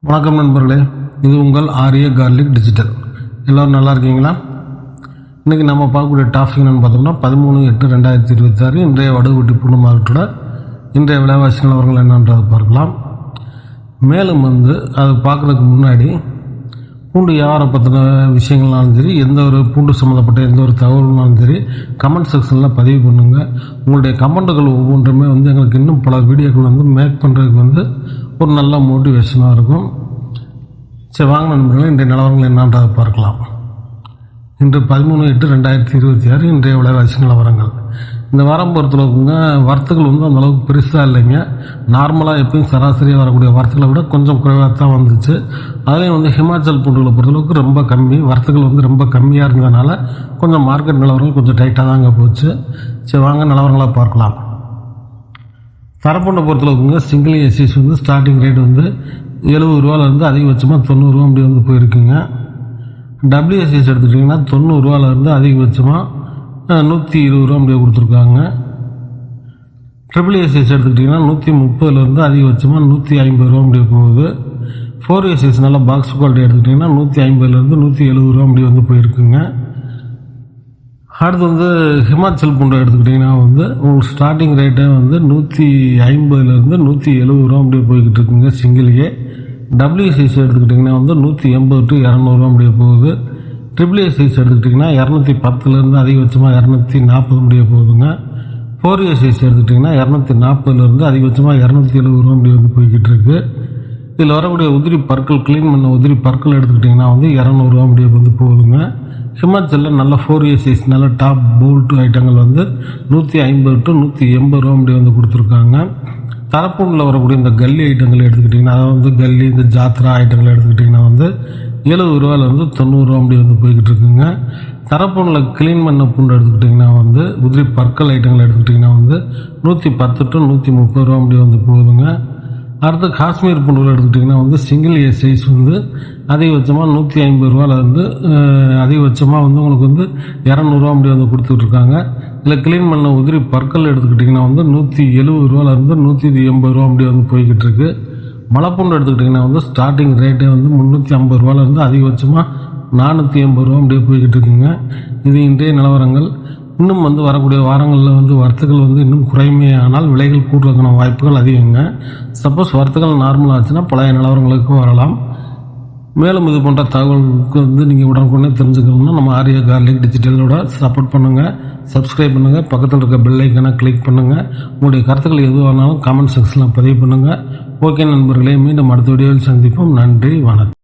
வணக்கம் நண்பர்களே, இது உங்கள் ஆரிய கார்லிக் டிஜிட்டல். எல்லோரும் நல்லா இருக்கீங்களா? இன்றைக்கி நம்ம பார்க்கக்கூடிய டாபிக் என்னென்னு பார்த்தோம்னா 13/8/2026 இன்றைய வடுகுட்டி பூண்டு மார்க்கெட்டோட இன்றைய விலைவாசி நிலவரங்கள் என்னன்றதை பார்க்கலாம். மேலும் அது பார்க்குறதுக்கு முன்னாடி பூண்டு வியாபாரம் பற்றின விஷயங்கள்னாலும் சரி, எந்த ஒரு பூண்டு சம்மந்தப்பட்ட எந்த ஒரு தகவல்னாலும் சரி கமெண்ட் செக்ஷனில் பதிவு பண்ணுங்கள். உங்களுடைய கமெண்ட்டுகள் ஒவ்வொன்றுமே எங்களுக்கு இன்னும் பல வீடியோக்கள் மேக் பண்ணுறதுக்கு ஒரு நல்ல மோட்டிவேஷனாக இருக்கும். சரி, வாங்க நண்பர்களே, இன்றைய நிலவரங்கள் என்னன்றதை பார்க்கலாம். இன்று 13/8/2026 இன்றைய விலைவாசி நிலவரங்கள். இந்த வாரம் பொறுத்தளவுக்குங்க வரத்துகள் அந்தளவுக்கு பெருசாக இல்லைங்க. நார்மலாக எப்பயும் சராசரியாக வரக்கூடிய வரத்துகளை விட கொஞ்சம் குறைவாக தான் வந்துச்சு. அதுலேயும் ஹிமாச்சல் பூண்டுகளை பொறுத்தளவுக்கு ரொம்ப கம்மி, வரத்துகள் ரொம்ப கம்மியாக இருந்ததுனால கொஞ்சம் மார்க்கெட் நிலவரங்கள் கொஞ்சம் டைட்டாக தாங்க போச்சு. சரி, வாங்க நிலவரங்களாக பார்க்கலாம். தரப்பூண்டை பொறுத்தளவுக்குங்க சிங்கிள் ஏசிஸ் ஸ்டார்டிங் ரேட் 70 ரூபாலேருந்து அதிகபட்சமாக 90 ரூபா அப்படி போயிருக்குங்க. டபிள்யூஎஸ்எஸ் எடுத்துக்கிட்டிங்கன்னா 90 ரூபாலேருந்து அதிகபட்சமாக 120 ரூபா அப்படியே கொடுத்துருக்காங்க. ட்ரிபிள்ஏசிஎஸ் எடுத்துக்கிட்டிங்கன்னா 130லேருந்து அதிகபட்சமாக 150 ரூபா அப்படியே போகுது. 4ஏசிஎஸ் நல்லா பாக்ஸ் குவாலிட்டி எடுத்துக்கிட்டிங்கன்னா 150லேருந்து 170 ரூபா அப்படி போயிருக்குங்க. அடுத்து ஹிமாச்சல் பூண்டை எடுத்துக்கிட்டிங்கன்னா உங்களுக்கு ஸ்டார்டிங் ரேட்டே 150லேருந்து 170 ரூபா அப்படியே போய்கிட்டு இருக்குங்க சிங்கிள்ஏ. டபிள்யூசிசி எடுத்துக்கிட்டிங்கன்னா 180 to 200 ரூபா அப்படியே போகுது. ட்ரிபிள்ஏசிசி எடுத்துக்கிட்டிங்கன்னா 210லேருந்து அதிகபட்சமாக 240 அப்படியே போகுதுங்க. 4ஏசிசி எடுத்துக்கிட்டிங்கன்னா 240லேருந்து அதிகபட்சமாக 270 ரூபா அப்படி போய்கிட்டு இருக்கு. இதில் வரக்கூடிய உதிரி பற்கள் க்ளீன் பண்ண உதிரி பற்கள் எடுத்துக்கிட்டிங்கன்னா 200 ரூபா அப்படியே போகுதுங்க. ஹிமாச்சலில் நல்ல 4ஏசிஸ் நல்ல டாப் போல்ட் ஐட்டங்கள் 150 to 180 ரூபா அப்படி கொடுத்துருக்காங்க. தரப்பூண்டில் வரக்கூடிய இந்த கல்லி ஐட்டங்கள் எடுத்துக்கிட்டிங்கன்னா அதாவது கல்லி இந்த ஜாத்ரா ஐட்டங்கள் எடுத்துக்கிட்டிங்கன்னா 70 ரூபாலேருந்து 90 ரூபா அப்படி போய்கிட்டு இருக்குங்க. தரப்பூண்டில் க்ளீன் பண்ண பூண்டு எடுத்துக்கிட்டிங்கன்னா உதிரி பற்கள் ஐட்டங்கள் எடுத்துக்கிட்டிங்கன்னா 110 to 130 ரூபா அப்படி போகுதுங்க. அடுத்து காஷ்மீர் பூண்டுகள் எடுத்துக்கிட்டிங்கன்னா சிங்கிள் ஏ சைஸ் அதிகபட்சமாக 150 ரூபாலேருந்து அதிகபட்சமாக உங்களுக்கு 200 ரூபா அப்படி கொடுத்துட்ருக்காங்க. இதில் க்ளீன் பண்ண உதிரி பற்கள் எடுத்துக்கிட்டிங்கன்னா 170 ரூபாலேருந்து 180 ரூபா அப்படி போய்கிட்டு இருக்கு. மலைப்பூண்டு எடுத்துக்கிட்டிங்கன்னா ஸ்டார்டிங் ரேட்டே 350 ரூபாலேருந்து அதிகபட்சமாக 480 ரூபா அப்படியே போய்கிட்டு இருக்குங்க. இது இன்றைய நிலவரங்கள். இன்னும் வரக்கூடிய வாரங்களில் வரத்துகள் இன்னும் குறைமே, ஆனால் விலைகள் கூடுறதுக்கான வாய்ப்புகள் அதிகங்க. சப்போஸ் வரத்துகள் நார்மலாக ஆச்சுன்னா பழைய நிலவரங்களுக்கு வரலாம். மேலும் இது போன்ற தகவலுக்கு நீங்கள் உடனுக்குடனே தெரிஞ்சுக்கணும்னா நம்ம ஆரிய கார்லிக் டிஜிட்டலோட சப்போர்ட் பண்ணுங்கள், சப்ஸ்கிரைப் பண்ணுங்கள், பக்கத்தில் இருக்க பெல் ஐக்கனை கிளிக் பண்ணுங்கள். உங்களுடைய கருத்துக்கள் எதுவானாலும் கமெண்ட் செக்ஷனில் பதிவு பண்ணுங்கள். ஓகே நண்பர்களே, மீண்டும் அடுத்த வீடியோவில் சந்திப்போம். நன்றி, வணக்கம்.